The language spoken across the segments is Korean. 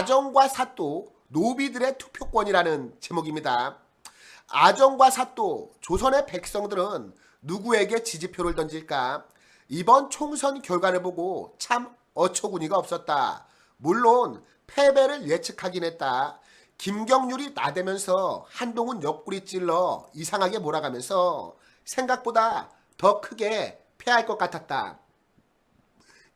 아정과 사또, 노비들의 투표권이라는 제목입니다. 아정과 사또, 조선의 백성들은 누구에게 지지표를 던질까? 이번 총선 결과를 보고 참 어처구니가 없었다. 물론 패배를 예측하긴 했다. 김경률이 나대면서 한동훈 옆구리 찔러 이상하게 몰아가면서 생각보다 더 크게 패할 것 같았다.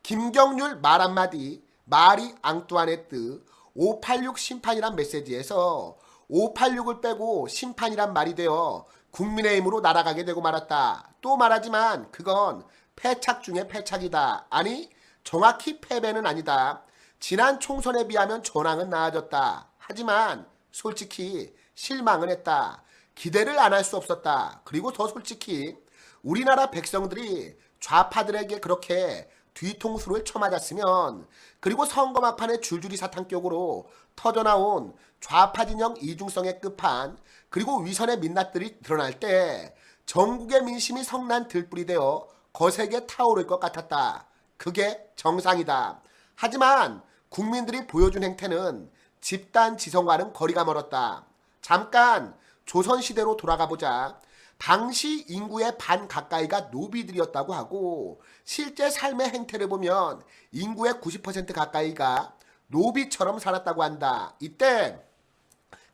김경률 말 한마디, 마리 앙뚜아네트 586 심판이란 메시지에서 586을 빼고 심판이란 말이 되어 국민의힘으로 날아가게 되고 말았다. 또 말하지만 그건 패착 중에 패착이다. 아니, 정확히 패배는 아니다. 지난 총선에 비하면 전황은 나아졌다. 하지만 솔직히 실망은 했다. 기대를 안 할 수 없었다. 그리고 더 솔직히 우리나라 백성들이 좌파들에게 그렇게 뒤통수를 쳐맞았으면, 그리고 선거 막판에 줄줄이 사탕격으로 터져나온 좌파 진영 이중성의 끝판, 그리고 위선의 민낯들이 드러날 때 전국의 민심이 성난 들불이 되어 거세게 타오를 것 같았다. 그게 정상이다. 하지만 국민들이 보여준 행태는 집단 지성과는 거리가 멀었다. 잠깐 조선시대로 돌아가보자. 당시 인구의 반 가까이가 노비들이었다고 하고, 실제 삶의 행태를 보면 인구의 90% 가까이가 노비처럼 살았다고 한다. 이때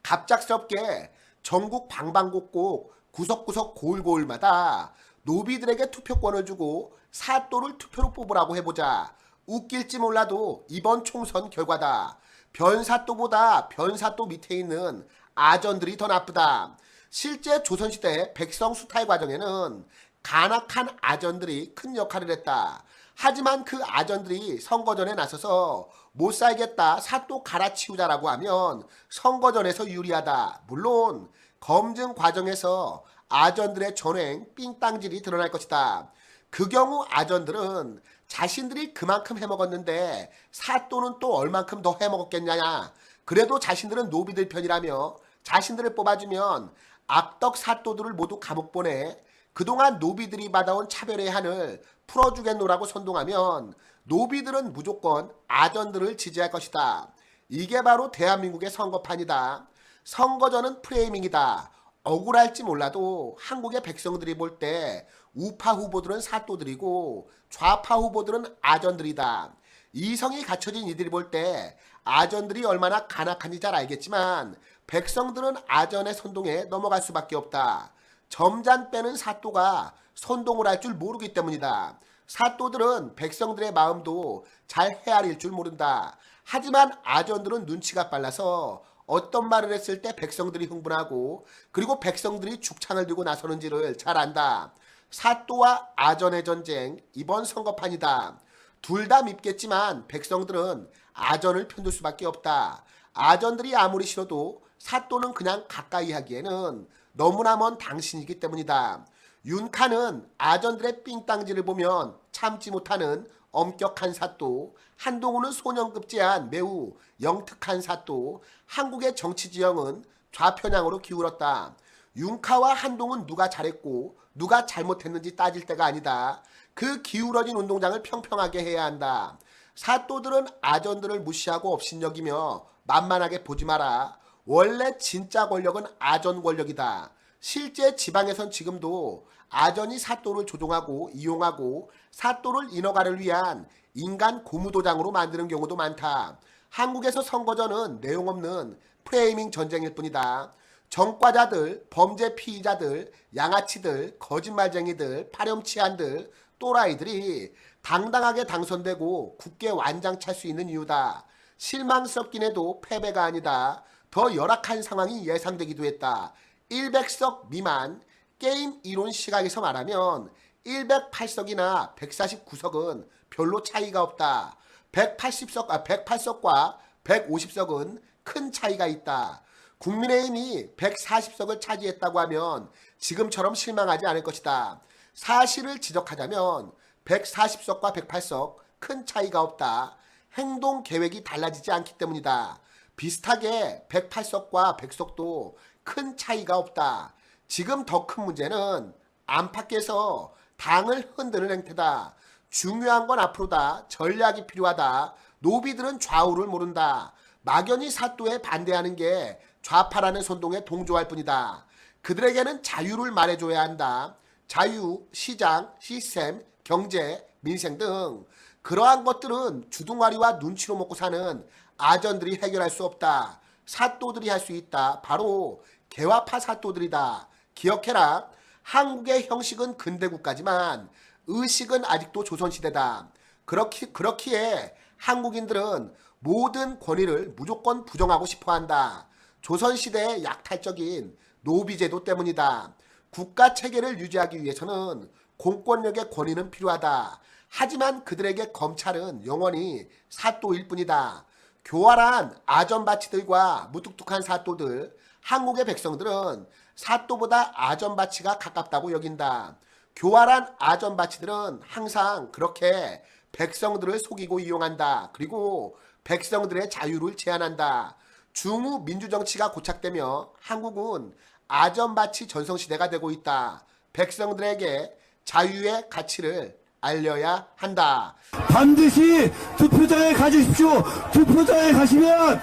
갑작스럽게 전국 방방곡곡 구석구석 고을고을마다 노비들에게 투표권을 주고 사또를 투표로 뽑으라고 해보자. 웃길지 몰라도 이번 총선 결과다. 변사또보다 변사또 밑에 있는 아전들이 더 나쁘다. 실제 조선시대 백성 수탈 과정에는 간악한 아전들이 큰 역할을 했다. 하지만 그 아전들이 선거전에 나서서 못 살겠다, 사또 갈아치우자라고 하면 선거전에서 유리하다. 물론 검증 과정에서 아전들의 전횡, 삥땅질이 드러날 것이다. 그 경우 아전들은 자신들이 그만큼 해먹었는데 사또는 또 얼만큼 더 해먹었겠냐. 그래도 자신들은 노비들 편이라며 자신들을 뽑아주면 악덕 사또들을 모두 감옥 보내 그동안 노비들이 받아온 차별의 한을 풀어주겠노라고 선동하면 노비들은 무조건 아전들을 지지할 것이다. 이게 바로 대한민국의 선거판이다. 선거전은 프레이밍이다. 억울할지 몰라도 한국의 백성들이 볼 때 우파 후보들은 사또들이고 좌파 후보들은 아전들이다. 이성이 갖춰진 이들이 볼 때 아전들이 얼마나 간악한지 잘 알겠지만 백성들은 아전의 선동에 넘어갈 수밖에 없다. 점잔 빼는 사또가 선동을 할 줄 모르기 때문이다. 사또들은 백성들의 마음도 잘 헤아릴 줄 모른다. 하지만 아전들은 눈치가 빨라서 어떤 말을 했을 때 백성들이 흥분하고 그리고 백성들이 죽창을 들고 나서는지를 잘 안다. 사또와 아전의 전쟁, 이번 선거판이다. 둘 다 밉겠지만 백성들은 아전을 편들 수밖에 없다. 아전들이 아무리 싫어도 사또는 그냥 가까이 하기에는 너무나 먼 당신이기 때문이다. 윤카는 아전들의 삥땅질을 보면 참지 못하는 엄격한 사또, 한동훈은 소년급제한 매우 영특한 사또, 한국의 정치 지형은 좌편향으로 기울었다. 윤카와 한동훈 누가 잘했고 누가 잘못했는지 따질 때가 아니다. 그 기울어진 운동장을 평평하게 해야 한다. 사또들은 아전들을 무시하고 업신여기며 만만하게 보지 마라. 원래 진짜 권력은 아전 권력이다. 실제 지방에선 지금도 아전이 사또를 조종하고 이용하고 사또를 인허가를 위한 인간 고무도장으로 만드는 경우도 많다. 한국에서 선거전은 내용없는 프레이밍 전쟁일 뿐이다. 정과자들, 범죄 피의자들, 양아치들, 거짓말쟁이들, 파렴치한들, 또라이들이 당당하게 당선되고 국회 완장 찰 수 있는 이유다. 실망스럽긴 해도 패배가 아니다. 더 열악한 상황이 예상되기도 했다. 100석 미만, 게임 이론 시각에서 말하면 108석이나 149석은 별로 차이가 없다. 108석과 150석은 큰 차이가 있다. 국민의힘이 140석을 차지했다고 하면 지금처럼 실망하지 않을 것이다. 사실을 지적하자면 140석과 108석 큰 차이가 없다. 행동 계획이 달라지지 않기 때문이다. 비슷하게 108석과 100석도 큰 차이가 없다. 지금 더 큰 문제는 안팎에서 당을 흔드는 행태다. 중요한 건 앞으로다. 전략이 필요하다. 노비들은 좌우를 모른다. 막연히 사또에 반대하는 게 좌파라는 선동에 동조할 뿐이다. 그들에게는 자유를 말해줘야 한다. 자유, 시장, 시스템, 경제, 민생 등 그러한 것들은 주둥아리와 눈치로 먹고 사는 아전들이 해결할 수 없다. 사또들이 할 수 있다. 바로 개화파 사또들이다. 기억해라. 한국의 형식은 근대국가지만 의식은 아직도 조선시대다. 그렇기에 한국인들은 모든 권위를 무조건 부정하고 싶어한다. 조선시대의 약탈적인 노비제도 때문이다. 국가체계를 유지하기 위해서는 공권력의 권위는 필요하다. 하지만 그들에게 검찰은 영원히 사또일 뿐이다. 교활한 아전바치들과 무뚝뚝한 사또들, 한국의 백성들은 사또보다 아전바치가 가깝다고 여긴다. 교활한 아전바치들은 항상 그렇게 백성들을 속이고 이용한다. 그리고 백성들의 자유를 제한한다. 중후 민주정치가 고착되며 한국은 아전바치 전성시대가 되고 있다. 백성들에게 자유의 가치를 알려야 한다. 반드시 투표장에 가주십시오. 투표장에 가시면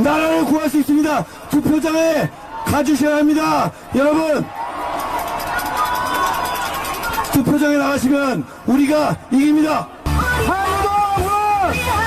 나라를 구할 수 있습니다. 투표장에 가주셔야 합니다. 여러분, 투표장에 나가시면 우리가 이깁니다. 한국은